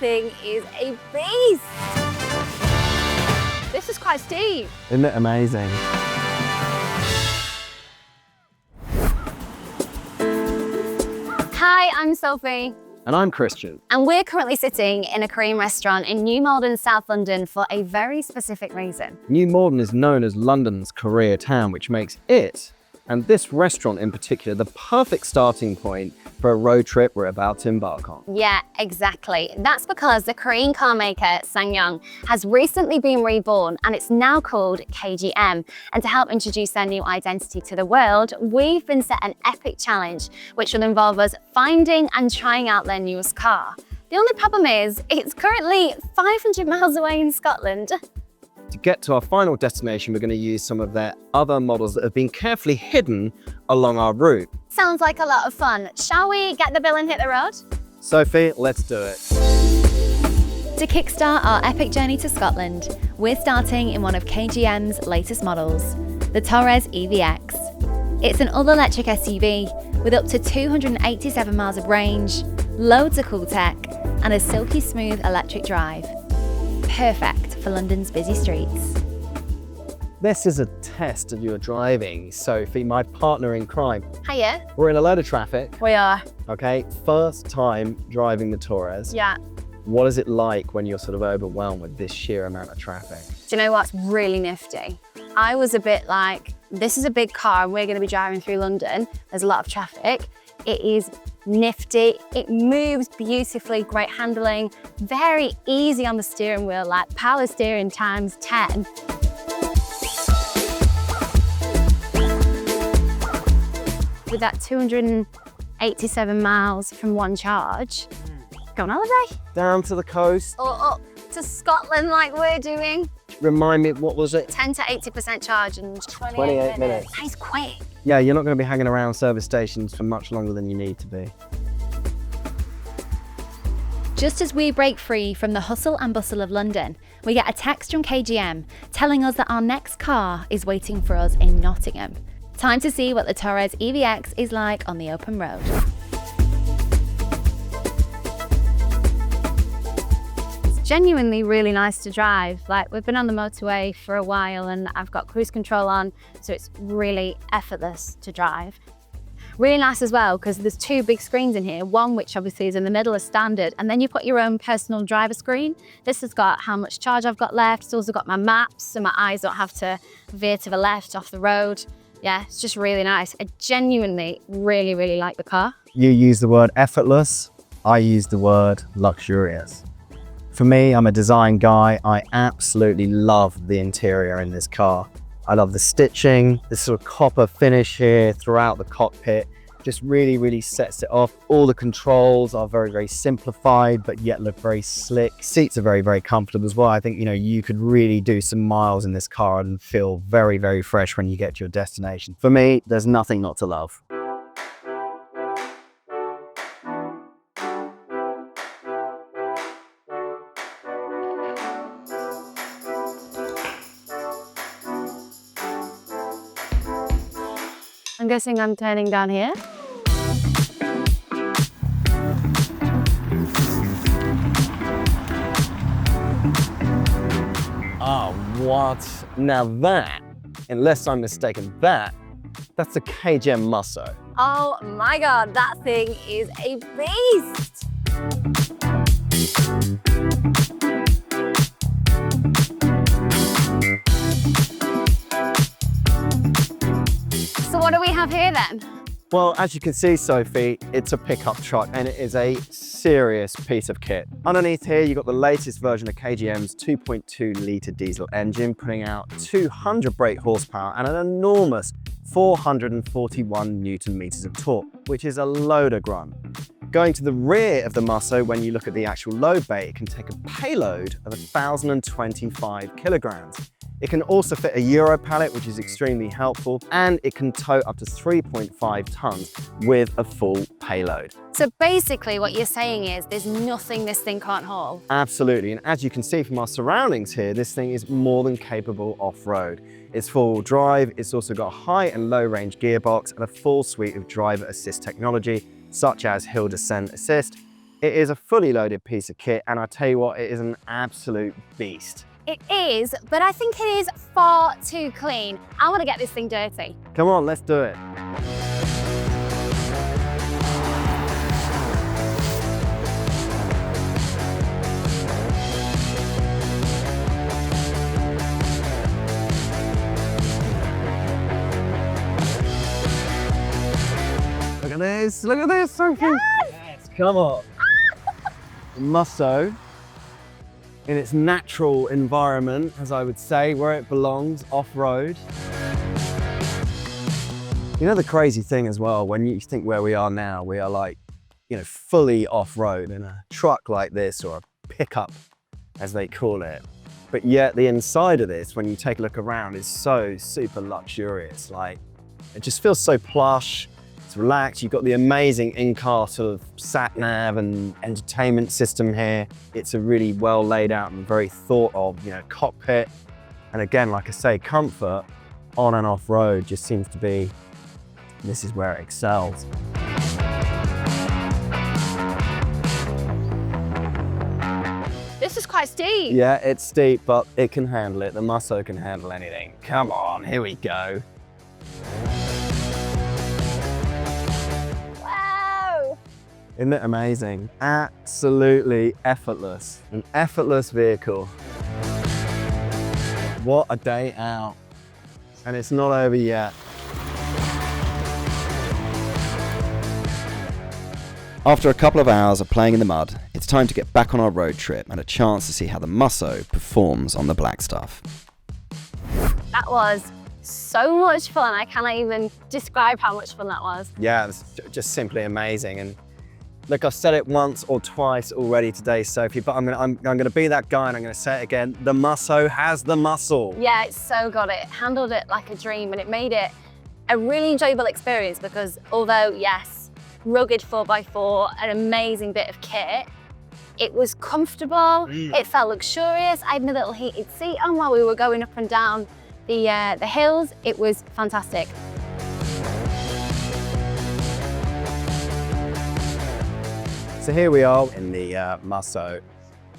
thing is a beast. This is quite steep. Isn't it amazing? Hi, I'm Sophie. And I'm Christian. And we're currently sitting in a Korean restaurant in New Malden, South London for a very specific reason. New Malden is known as London's Korea town, which makes it, and this restaurant in particular, the perfect starting point for a road trip we're about to embark on. Yeah, exactly. That's because the Korean car maker SsangYong has recently been reborn and it's now called KGM. And to help introduce their new identity to the world, we've been set an epic challenge, which will involve us finding and trying out their newest car. The only problem is, it's currently 500 miles away in Scotland. To get to our final destination, we're going to use some of their other models that have been carefully hidden along our route. Sounds like a lot of fun. Shall we get the bill and hit the road? Sophie, let's do it. To kickstart our epic journey to Scotland, we're starting in one of KGM's latest models, the Torres EVX. It's an all-electric SUV with up to 287 miles of range, loads of cool tech, and a silky smooth electric drive. Perfect for London's busy streets. This is a test of your driving, Sophie, my partner in crime. Hiya. We're in a load of traffic, We are. okay? First time driving the Torres. Yeah. What is it like when you're sort of overwhelmed with this sheer amount of traffic? Do you know what's really nifty? I was a bit like, this is a big car and we're going to be driving through London. There's a lot of traffic. It is nifty. It moves beautifully, great handling, very easy on the steering wheel, like power steering times 10. With that 287 miles from one charge, go on holiday. Down to the coast. Or up to Scotland like we're doing. Remind me, what was it? 10 to 80% charge in 28 28 minutes. That is quick. Yeah, you're not going to be hanging around service stations for much longer than you need to be. Just as we break free from the hustle and bustle of London, we get a text from KGM telling us that our next car is waiting for us in Nottingham. Time to see what the Torres EVX is like on the open road. Genuinely really nice to drive. Like, we've been on the motorway for a while and I've got cruise control on, so it's really effortless to drive. Really nice as well because there's two big screens in here, one which obviously is in the middle as standard, and then you've got your own personal driver screen. This has got how much charge I've got left. It's also got my maps so my eyes don't have to veer to the left off the road. Yeah, it's just really nice. I genuinely really like the car. You use the word effortless, I use the word luxurious. For me, I'm a design guy. I absolutely love the interior in this car. I love the stitching, this sort of copper finish here throughout the cockpit. Just really sets it off. All the controls are very simplified, but yet look very slick. Seats are very comfortable as well. I think, you know, you could really do some miles in this car and feel very fresh when you get to your destination. For me, there's nothing not to love. I'm guessing I'm turning down here. Oh, what? Now that, unless I'm mistaken, that's a KGM Muscle. Oh my God, that thing is a beast. So what do we have here then? Well, as you can see, Sophie, it's a pickup truck and it is a serious piece of kit. Underneath here, you've got the latest version of KGM's 2.2 litre diesel engine, putting out 200 brake horsepower and an enormous 441 Newton meters of torque, which is a load of grunt. Going to the rear of the Muscle, when you look at the actual load bay, it can take a payload of 1,025 kilograms. It can also fit a Euro pallet, which is extremely helpful, and it can tow up to 3.5 tons with a full payload. So basically what you're saying is there's nothing this thing can't haul. Absolutely, and as you can see from our surroundings here, this thing is more than capable off-road. It's four-wheel drive, it's also got a high and low range gearbox and a full suite of driver assist technology, such as hill descent assist, It is a fully loaded piece of kit, and I tell you what, it is an absolute beast. It is, but I think it is far too clean. I want to get this thing dirty. Come on, let's do it. Look at this, Sophie. Yes, come on. The Muscle, in its natural environment, as I would say, where it belongs, off-road. You know the crazy thing as well, when you think where we are now, we are like, you know, fully off-road in a truck like this, or a pickup, as they call it. But yet the inside of this, when you take a look around, is so super luxurious. Like, it just feels so plush. It's relaxed. You've got the amazing in-car sort of sat-nav and entertainment system here. It's a really well laid out and very thought of, you know, cockpit. And again, like I say, comfort on and off road just seems to be, this is where it excels. This is quite steep. Yeah, it's steep, but it can handle it. The Muscle can handle anything. Come on, here we go. Isn't it amazing? Absolutely effortless. An effortless vehicle. What a day out. And it's not over yet. After a couple of hours of playing in the mud, it's time to get back on our road trip and a chance to see how the Muscle performs on the black stuff. That was so much fun. I cannot even describe how much fun that was. Yeah, it was just simply amazing. And look, I've said it once or twice already today, Sophie, but I'm gonna be that guy and I'm gonna say it again. The Muscle has the muscle. Yeah, it's so got it. It handled it like a dream, and it made it a really enjoyable experience because although, yes, rugged 4x4, an amazing bit of kit, it was comfortable, it felt luxurious. I had my little heated seat on while we were going up and down the hills. It was fantastic. So here we are in the Muscle,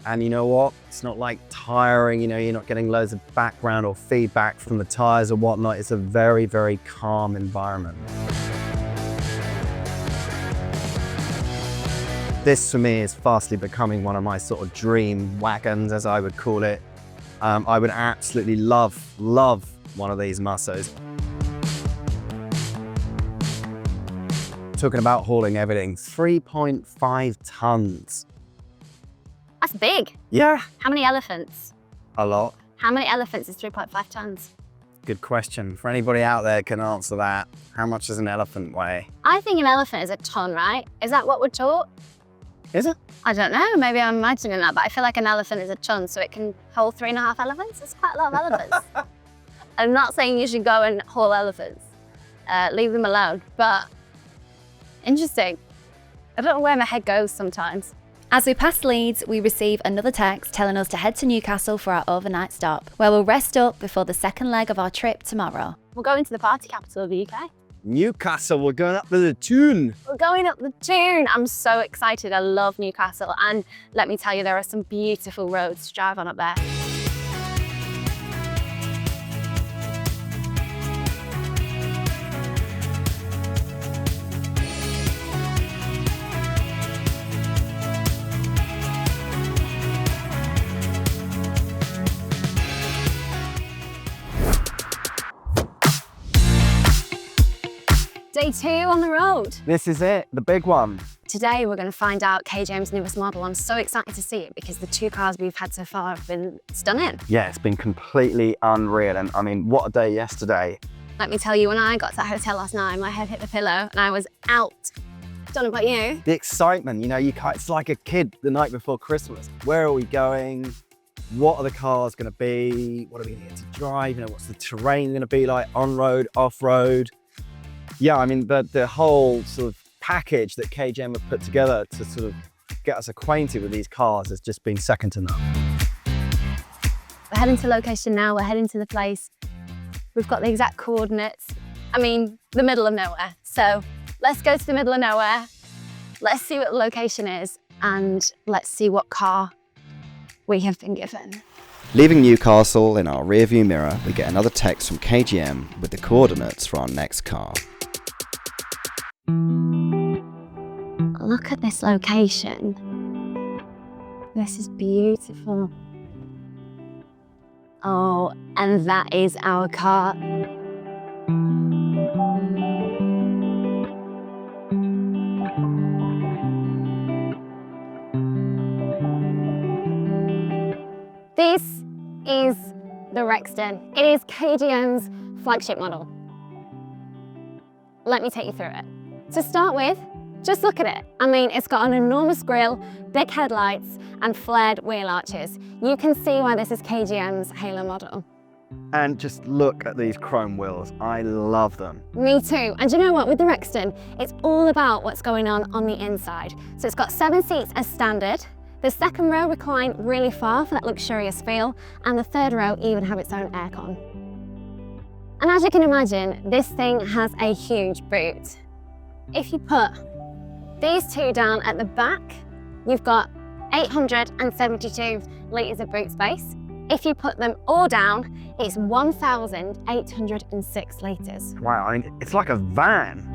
and you know what? It's not like tiring, you know, you're not getting loads of background or feedback from the tires or whatnot. It's a very, very calm environment. This for me is fastly becoming one of my sort of dream wagons, as I would call it. I would absolutely love one of these Muscles. Talking about hauling everything, 3.5 tons. That's big. Yeah. How many elephants? A lot. How many elephants is 3.5 tons? Good question. For anybody out there can answer that. How much does an elephant weigh? I think an elephant is a ton, right? Is that what we're taught? Is it? I don't know, maybe I'm imagining that, but I feel like an elephant is a ton, so it can hold 3.5 elephants. That's quite a lot of elephants. I'm not saying you should go and haul elephants. Leave them alone, but interesting. I don't know where my head goes sometimes. As we pass Leeds, we receive another text telling us to head to Newcastle for our overnight stop, where we'll rest up before the second leg of our trip tomorrow. We're going to the party capital of the UK. Newcastle, we're going up to the Tune. We're going up the Tune. I'm so excited. I love Newcastle. And let me tell you, there are some beautiful roads to drive on up there. Day 2 on the road. This is it, the big one. Today we're going to find out KGM's newest model. I'm so excited to see it because the 2 cars we've had so far have been stunning. Yeah, it's been completely unreal, and I mean, what a day yesterday. Let me tell you, when I got to that hotel last night, my head hit the pillow and I was out. Don't know about you. The excitement, you know, it's like a kid the night before Christmas. Where are we going? What are the cars going to be? What are we going to get to drive? You know, what's the terrain going to be like, on-road, off-road? Yeah, I mean, the whole sort of package that KGM have put together to sort of get us acquainted with these cars has just been second to none. We're heading to location now, we're heading to the place. We've got the exact coordinates. I mean, the middle of nowhere. So let's go to the middle of nowhere. Let's see what the location is and let's see what car we have been given. Leaving Newcastle in our rearview mirror, we get another text from KGM with the coordinates for our next car. Look at this location. This is beautiful. Oh, and that is our car. This is the Rexton. It is KGM's flagship model. Let me take you through it. To start with, just look at it. I mean, it's got an enormous grille, big headlights, and flared wheel arches. You can see why this is KGM's halo model. And just look at these chrome wheels. I love them. Me too. And you know what, with the Rexton, it's all about what's going on the inside. So it's got 7 seats as standard. The second row recline really far for that luxurious feel, and the third row even have its own aircon. And as you can imagine, this thing has a huge boot. If you put these two down at the back, you've got 872 litres of boot space. If you put them all down, it's 1,806 litres. Wow, I mean, it's like a van.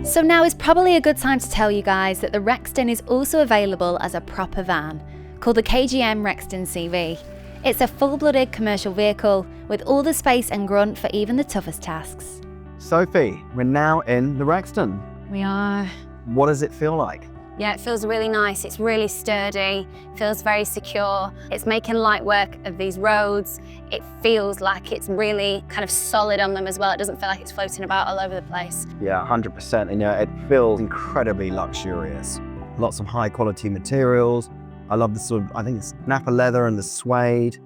So now is probably a good time to tell you guys that the Rexton is also available as a proper van, called the KGM Rexton CV. It's a full-blooded commercial vehicle with all the space and grunt for even the toughest tasks. Sophie, we're now in the Rexton. We are. What does it feel like? Yeah, it feels really nice. It's really sturdy, feels very secure. It's making light work of these roads. It feels like it's really kind of solid on them as well. It doesn't feel like it's floating about all over the place. Yeah, 100%. You know, it feels incredibly luxurious. Lots of high quality materials. I love the sort of, I think it's Napa leather and the suede.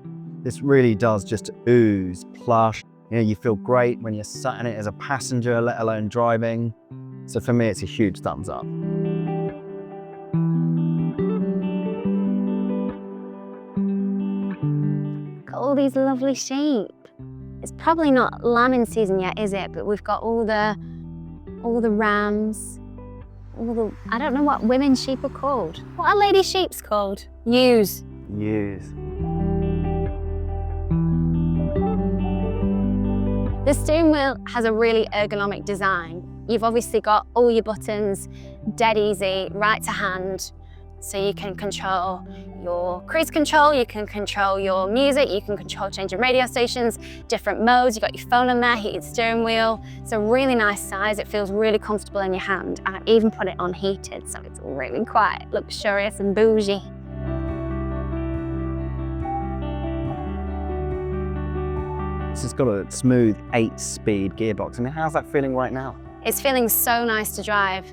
This really does just ooze plush. You know, you feel great when you're sat in it as a passenger, let alone driving. So for me, it's a huge thumbs up. All these lovely sheep. It's probably not lambing season yet, is it? But we've got all the rams, I don't know what women sheep are called. What are lady sheep's called? Ewes. Ewes. The steering wheel has a really ergonomic design. You've obviously got all your buttons dead easy, right to hand. So you can control your cruise control, you can control your music, you can control changing radio stations, different modes. You've got your phone on there, heated steering wheel. It's a really nice size. It feels really comfortable in your hand. And I've even put it on heated, so it's really quite luxurious and bougie. This has got a smooth 8-speed gearbox. I mean, how's that feeling right now? It's feeling so nice to drive.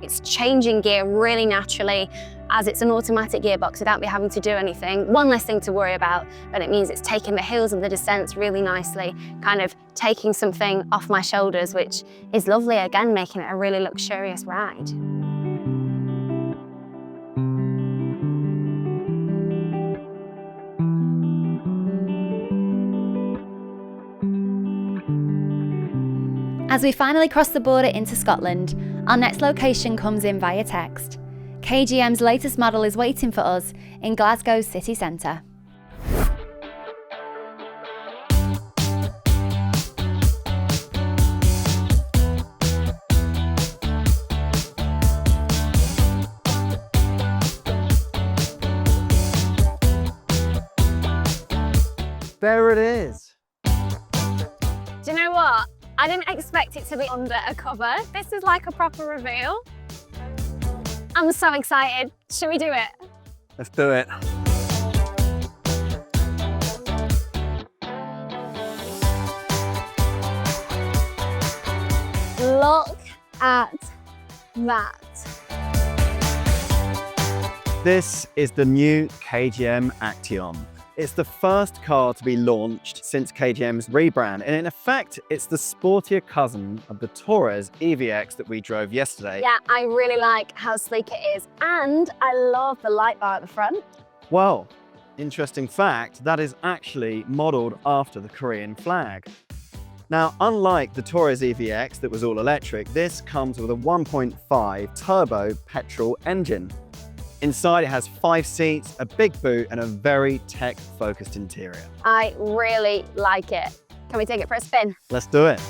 It's changing gear really naturally as it's an automatic gearbox without me having to do anything. One less thing to worry about, but it means it's taking the hills and the descents really nicely, kind of taking something off my shoulders, which is lovely, again, making it a really luxurious ride. As we finally cross the border into Scotland, our next location comes in via text. KGM's latest model is waiting for us in Glasgow's city centre. There it is. Do you know what? I didn't expect it to be under a cover. This is like a proper reveal. I'm so excited. Should we do it? Let's do it. Look at that. This is the new KGM Acton. It's the first car to be launched since KGM's rebrand, and in effect, it's the sportier cousin of the Torres EVX that we drove yesterday. Yeah, I really like how sleek it is, and I love the light bar at the front. Well, interesting fact, that is actually modelled after the Korean flag. Now, unlike the Torres EVX that was all electric, this comes with a 1.5 turbo petrol engine. Inside it has 5 seats, a big boot and a very tech-focused interior. I really like it. Can we take it for a spin? Let's do it.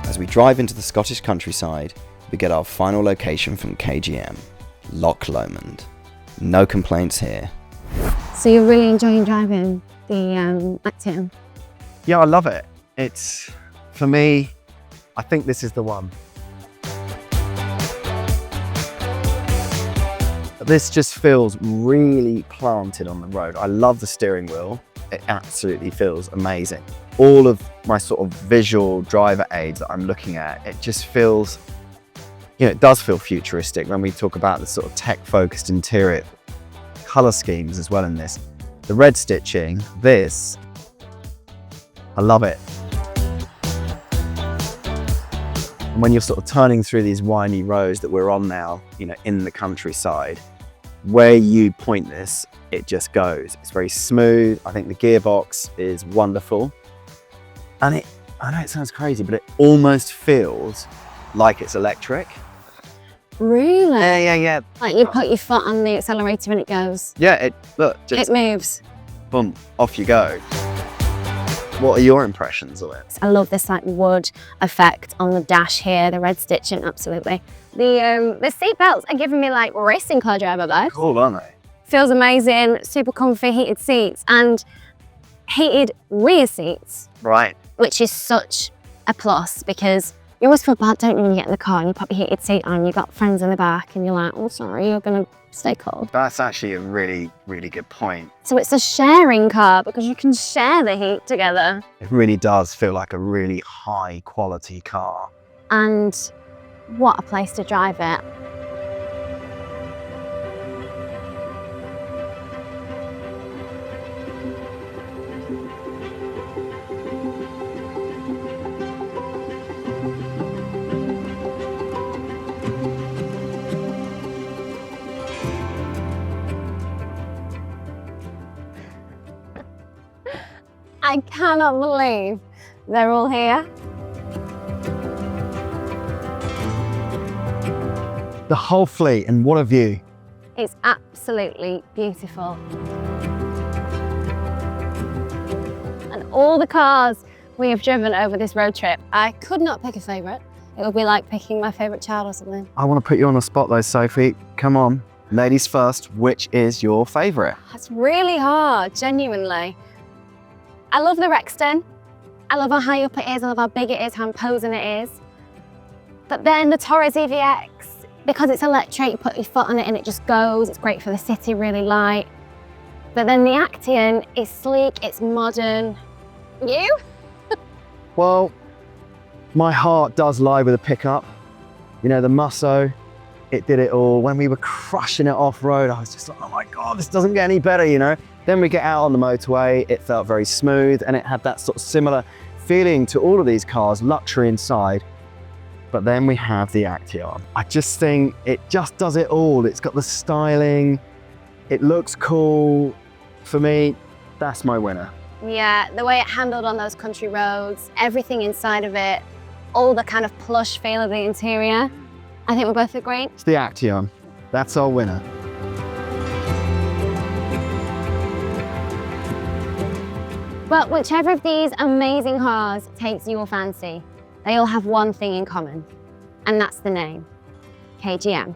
As we drive into the Scottish countryside, we get our final location from KGM, Lomond. No complaints here. So you're really enjoying driving the Acton? Yeah, I love it. It's, for me, I think this is the one. This just feels really planted on the road. I love the steering wheel. It absolutely feels amazing. All of my sort of visual driver aids that I'm looking at, it just feels, you know, it does feel futuristic when we talk about the sort of tech-focused interior. Color schemes as well in this. The red stitching, this, I love it. And when you're sort of turning through these windy roads that we're on now, you know, in the countryside, where you point this, it just goes. It's very smooth. I think the gearbox is wonderful. And I know it sounds crazy, but it almost feels like it's electric. Really? Yeah. Like you put your foot on the accelerator and it goes? Yeah, look, just it moves. boom, off you go. What are your impressions of it? I love this like wood effect on the dash here, the red stitching, absolutely. The seat belts are giving me like racing car driver vibes. Cool, aren't they? Feels amazing, super comfy heated seats and heated rear seats. Right. Which is such a plus because you always feel bad, don't you, when you get in the car and you pop your heated seat on, you've got friends in the back and you're like, oh, sorry, you're gonna stay cold. That's actually a really, really good point. So it's a sharing car because you can share the heat together. It really does feel like a really high quality car. And what a place to drive it. I cannot believe they're all here. The whole fleet, and what a view. It's absolutely beautiful. And all the cars we have driven over this road trip, I could not pick a favourite. It would be like picking my favourite child or something. I want to put you on the spot though, Sophie. Come on, ladies first, which is your favourite? It's really hard, genuinely. I love the Rexton. I love how high up it is, I love how big it is, how imposing it is. But then the Torres EVX, because it's electric, you put your foot on it and it just goes. It's great for the city, really light. But then the Acton is sleek, it's modern. You? Well, my heart does lie with a pickup. You know, the Muscle, it did it all. When we were crushing it off-road, I was just like, oh my God, this doesn't get any better, you know? Then we get out on the motorway, it felt very smooth and it had that sort of similar feeling to all of these cars, luxury inside. But then we have the Acton. I just think it just does it all. It's got the styling, it looks cool. For me, that's my winner. Yeah, the way it handled on those country roads, everything inside of it, all the kind of plush feel of the interior. I think we both agree. It's the Acton. That's our winner. But whichever of these amazing cars takes your fancy, they all have one thing in common, and that's the name, KGM.